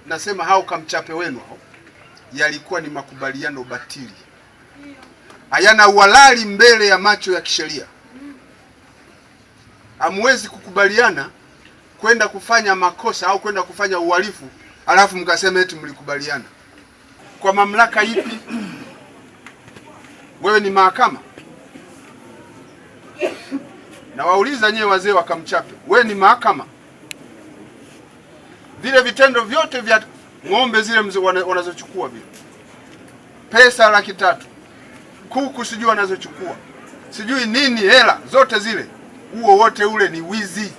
nasema hao kamchape wenu hao yalikuwa ni makubaliano batili, hayana uhalali mbele ya macho ya kisheria. Hamwezi kukubaliana kwenda kufanya makosa au kwenda kufanya uhalifu alafu mkasema eti mlikubaliana. Kwa mamlaka ipi? Wewe ni mahakama? Na wauliza nyewe wazee wa kamchape, wewe ni mahakama? Vile vitendo vyote vya ng'ombe zile wanazochukua vile, pesa 300,000, kuku sijui wanazochukua, sijui nini, hela zote zile, huo wote ule ni wizi.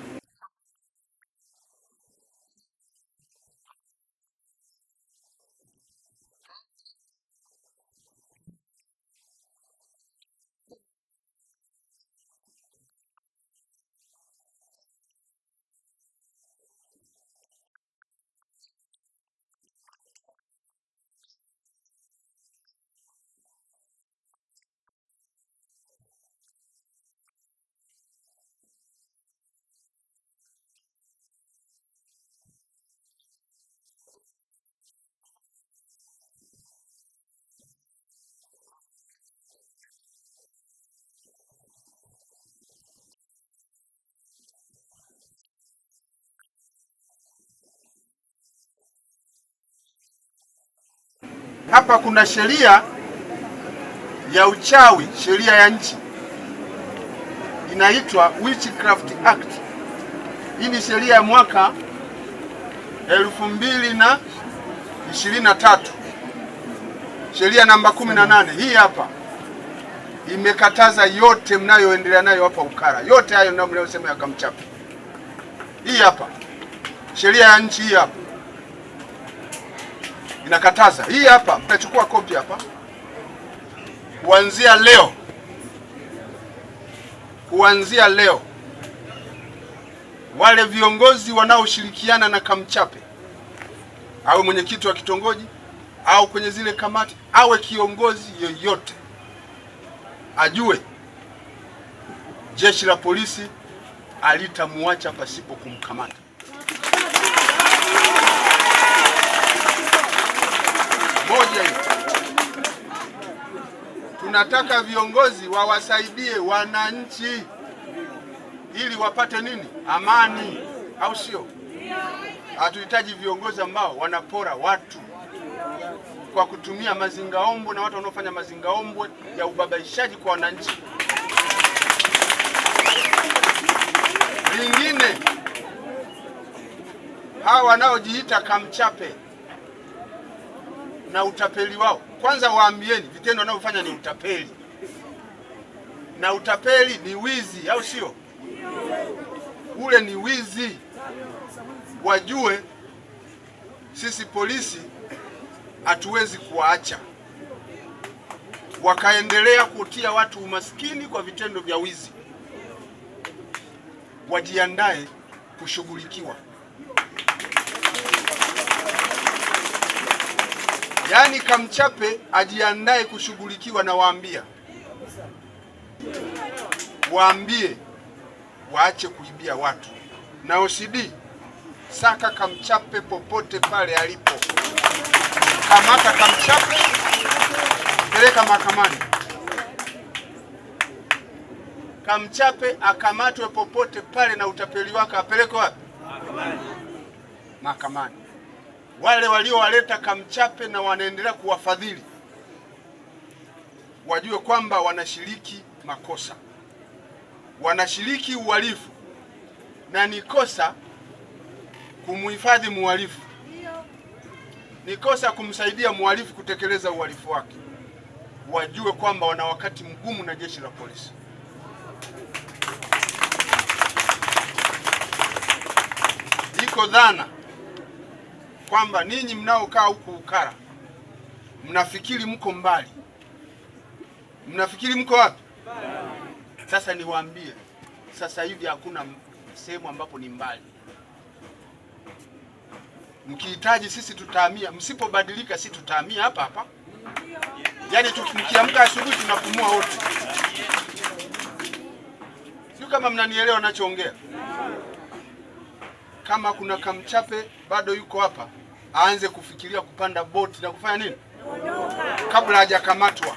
Hapa kuna sheria ya uchawi, sheria ya nchi inaitwa Witchcraft Act. Hii ni sheria ya mwaka 2023, sheria namba 18. Hii hapa imekataza yote mnayoendelea nayo hapa ukara, yote hayo ndio mnayosema ya kamchape. Hii hapa sheria ya nchi, hii hapa inakataza. Hii hapa mtachukua kopi hapa. Kuanzia leo wale viongozi wanaoshirikiana na kamchape, awe mwenyekiti wa kitongoji au kwenye zile kamati, awe kiongozi yoyote, ajue jeshi la polisi alitamuacha pasipo kumkamata. Moja hiyo. Tunataka viongozi wawasaidie wananchi ili wapate nini? Amani, au sio? Hatuhitaji viongozi ambao wanapora watu kwa kutumia mazingaombwe na watu wanaofanya mazingaombwe ya ubabaishaji kwa wananchi. Lingine, hawa wanaojiita kamchape na utapeli wao, kwanza waambieni vitendo wanavyofanya ni utapeli, na utapeli ni wizi, au sio? Ule ni wizi. Wajue sisi polisi hatuwezi kuwaacha wakaendelea kutia watu umaskini kwa vitendo vya wizi. Wajiandae kushughulikiwa. Yaani kamchape ajiandae kushughulikiwa, na waambie waache kuibia watu. Na OCD, saka kamchape popote pale alipo. Kamata kamchape, peleka mahakamani. Kamchape akamatwe popote pale, na utapeli wake apeleke wapi? Mahakamani. Wale waliowaleta kamchape na wanaendelea kuwafadhili wajue kwamba wanashiriki makosa, wanashiriki uhalifu, na ni kosa kumuhifadhi muhalifu, ni kosa kumsaidia muhalifu kutekeleza uhalifu wake. Wajue kwamba wana wakati mgumu na jeshi la polisi. Iko dhana kwamba ninyi mnaokaa huku ukara mnafikiri mko mbali. Mnafikiri mko wapi? Sasa niwaambie, sasa hivi hakuna sehemu ambapo ni mbali. Mkihitaji sisi tutahamia, msipobadilika sisi tutahamia hapa hapa. Yaani mkiamka asubuhi tunapumua wote. Sio kama mnanielewa ninachoongea. Kama kuna kamchape bado yuko hapa, aanze kufikiria kupanda boti na kufanya nini kabla hajakamatwa.